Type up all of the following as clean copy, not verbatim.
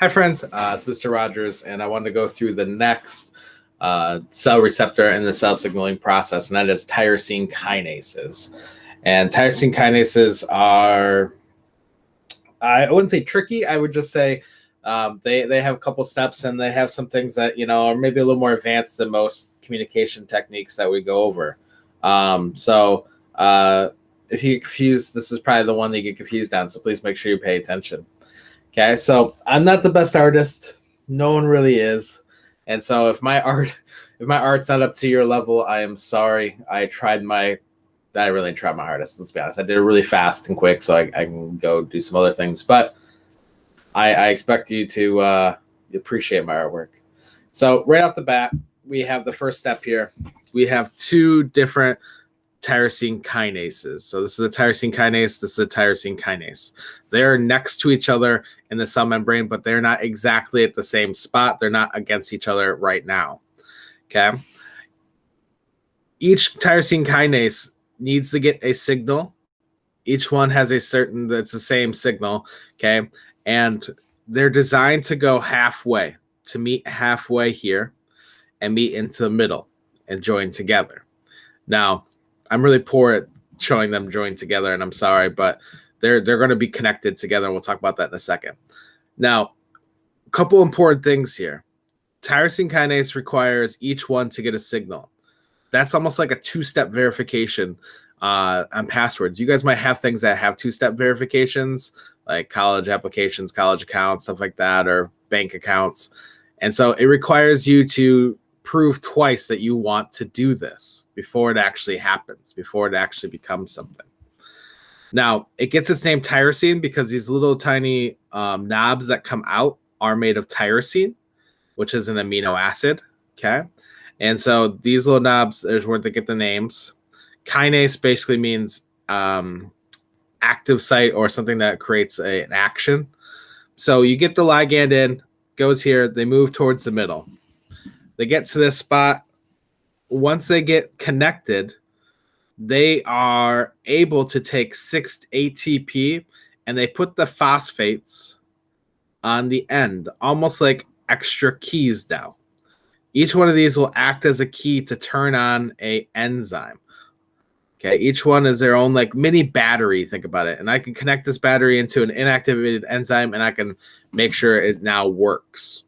Hi, friends. It's Mr. Rogers, and I wanted to go through the next cell receptor in the cell signaling process, and that is tyrosine kinases. And tyrosine kinases are, I wouldn't say tricky. I would just say they have a couple steps, and they have some things that are maybe a little more advanced than most communication techniques that we go over. So if you get confused, this is probably the one that you get confused on. So please make sure you pay attention. Okay, so I'm not the best artist. No one really is. And so if my art's not up to your level, I am sorry. I really tried my hardest, let's be honest. I did it really fast and quick so I can go do some other things. But I expect you to appreciate my artwork. So right off the bat, we have the first step here. We have two different tyrosine kinases. So this is a tyrosine kinase. This is a tyrosine kinase. They're next to each other in the cell membrane, but they're not exactly at the same spot. They're not against each other right now. Okay. Each tyrosine kinase needs to get a signal. Each one has that's the same signal. Okay. And they're designed to go halfway, to meet halfway here and meet into the middle and join together. Now, I'm really poor at showing them joined together, and I'm sorry, but they're going to be connected together, and we'll talk about that in a second. Now, a couple important things here. Tyrosine kinase requires each one to get a signal. That's almost like a two-step verification on passwords. You guys might have things that have two-step verifications, like college applications, college accounts, stuff like that, or bank accounts. And so it requires you to prove twice that you want to do this before it actually happens, before it actually becomes something. Now, it gets its name tyrosine because these little tiny knobs that come out are made of tyrosine, which is an amino acid. Okay. And so these little knobs, there's where they get the names. Kinase basically means active site or something that creates an action. So you get the ligand in, goes here, they move towards the middle. They get to this spot. Once they get connected, they are able to take 6 ATP and they put the phosphates on the end, almost like extra keys now. Each one of these will act as a key to turn on an enzyme. Okay, each one is their own like mini battery, think about it. And I can connect this battery into an inactivated enzyme and I can make sure it now works.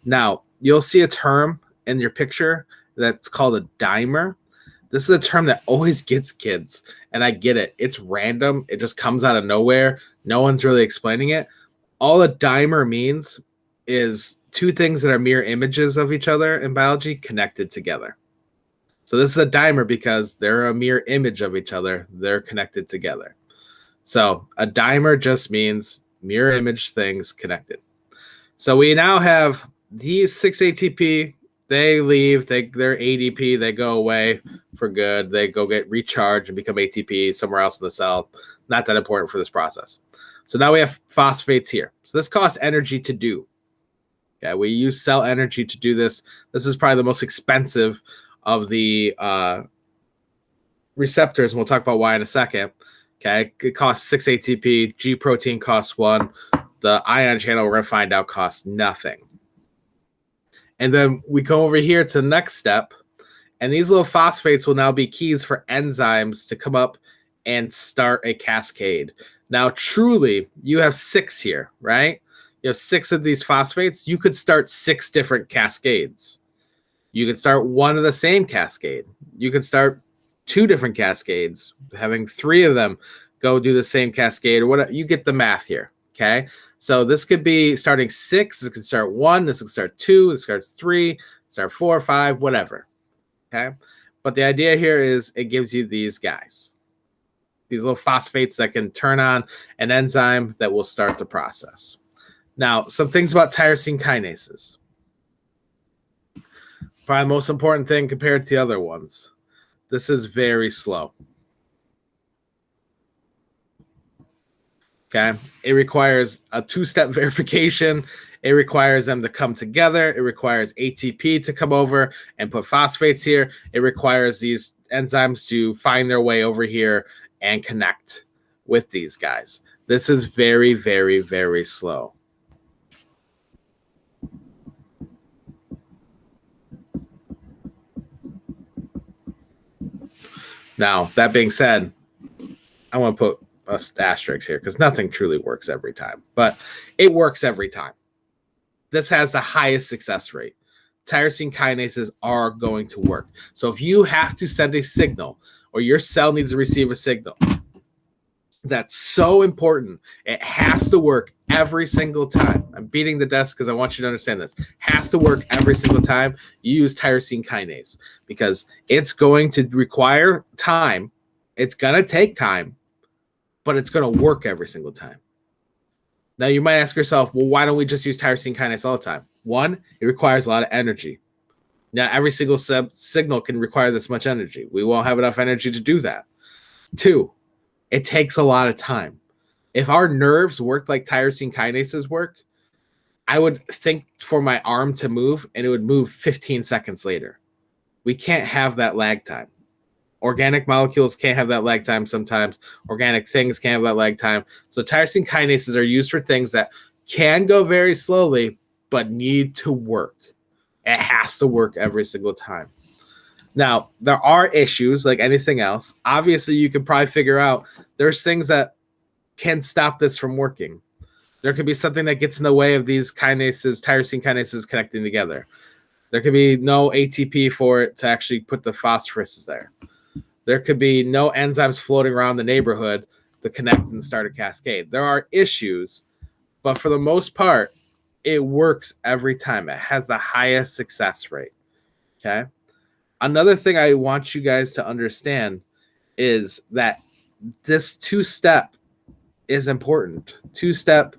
Now, you'll see a term in your picture that's called a dimer. This is a term that always gets kids, and I get it. It's random. It just comes out of nowhere. No one's really explaining it. All a dimer means is two things that are mirror images of each other in biology connected together. So this is a dimer because they're a mirror image of each other. They're connected together. So a dimer just means mirror image things connected. So we now have these 6 ATP. They leave, they're ADP, they go away for good. They go get recharged and become ATP somewhere else in the cell. Not that important for this process. So now we have phosphates here. So this costs energy to do. Okay, we use cell energy to do this. This is probably the most expensive of the receptors, and we'll talk about why in a second. Okay, it costs 6 ATP. G protein costs 1. The ion channel, we're going to find out, costs nothing. And then we come over here to the next step, and these little phosphates will now be keys for enzymes to come up and start a cascade. Now, truly, you have 6 here, right? You have 6 of these phosphates. You could start 6 different cascades. You could start one of the same cascade. You could start 2 different cascades, having 3 of them go do the same cascade, or whatever. You get the math here, okay? So this could be starting 6. This could start 1. This could start 2. This starts 3. Start 4, 5, whatever. Okay. But the idea here is it gives you these guys, these little phosphates that can turn on an enzyme that will start the process. Now, some things about tyrosine kinases. Probably the most important thing compared to the other ones. This is very slow. Okay, it requires a 2-step verification. It requires them to come together. It requires ATP to come over and put phosphates here. It requires these enzymes to find their way over here and connect with these guys. This is very, very, very slow. Now, that being said, I want to put a asterisk here because nothing truly works every time, but it works every time. This has the highest success rate. Tyrosine kinases are going to work. So if you have to send a signal or your cell needs to receive a signal, that's so important. It has to work every single time. I'm beating the desk because I want you to understand this. Has to work every single time you use tyrosine kinase because it's going to require time. It's going to take time, but it's going to work every single time. Now, you might ask yourself, well, why don't we just use tyrosine kinase all the time? One, it requires a lot of energy. Now, every single signal can require this much energy. We won't have enough energy to do that. Two, it takes a lot of time. If our nerves worked like tyrosine kinases work, I would think for my arm to move, and it would move 15 seconds later. We can't have that lag time. Organic molecules can't have that lag time sometimes. Organic things can't have that lag time. So tyrosine kinases are used for things that can go very slowly, but need to work. It has to work every single time. Now, there are issues like anything else. Obviously, you can probably figure out there's things that can stop this from working. There could be something that gets in the way of these kinases, tyrosine kinases connecting together. There could be no ATP for it to actually put the phosphorus there. There could be no enzymes floating around the neighborhood to connect and start a cascade. There are issues, but for the most part, it works every time. It has the highest success rate. Okay. Another thing I want you guys to understand is that this two-step is important. Two-step,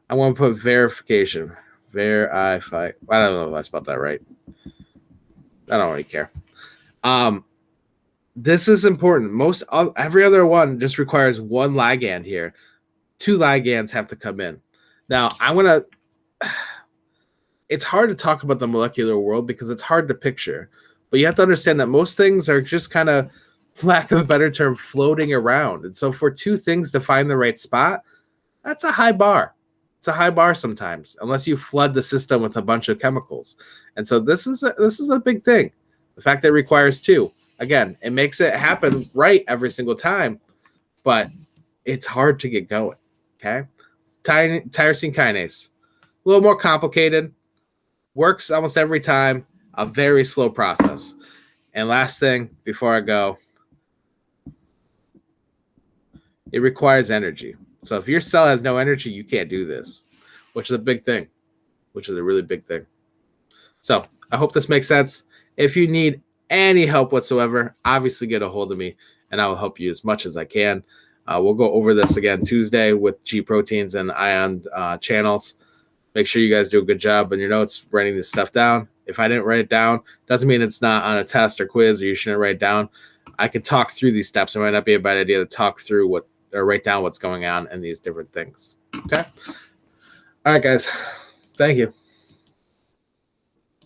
I want to put verification. Verify. I don't know if I spelled that right. I don't really care. This is important. Every other one just requires one ligand here. Two ligands have to come in. Now, it's hard to talk about the molecular world because it's hard to picture. But you have to understand that most things are just kind of, lack of a better term, floating around. And so for two things to find the right spot, that's a high bar. It's a high bar sometimes, unless you flood the system with a bunch of chemicals. And so this is a big thing. The fact that it requires two. Again, it makes it happen right every single time, but it's hard to get going. Okay? Tyrosine kinase. A little more complicated. Works almost every time. A very slow process. And last thing before I go, it requires energy. So if your cell has no energy, you can't do this, which is a big thing, which is a really big thing. So I hope this makes sense. If you need any help whatsoever, obviously get a hold of me, and I will help you as much as I can. We'll go over this again Tuesday with G proteins and ion channels. Make sure you guys do a good job on your notes writing this stuff down. If I didn't write it down, doesn't mean it's not on a test or quiz or you shouldn't write it down. I could talk through these steps. It might not be a bad idea to talk through or write down what's going on in these different things. Okay? All right, guys. Thank you.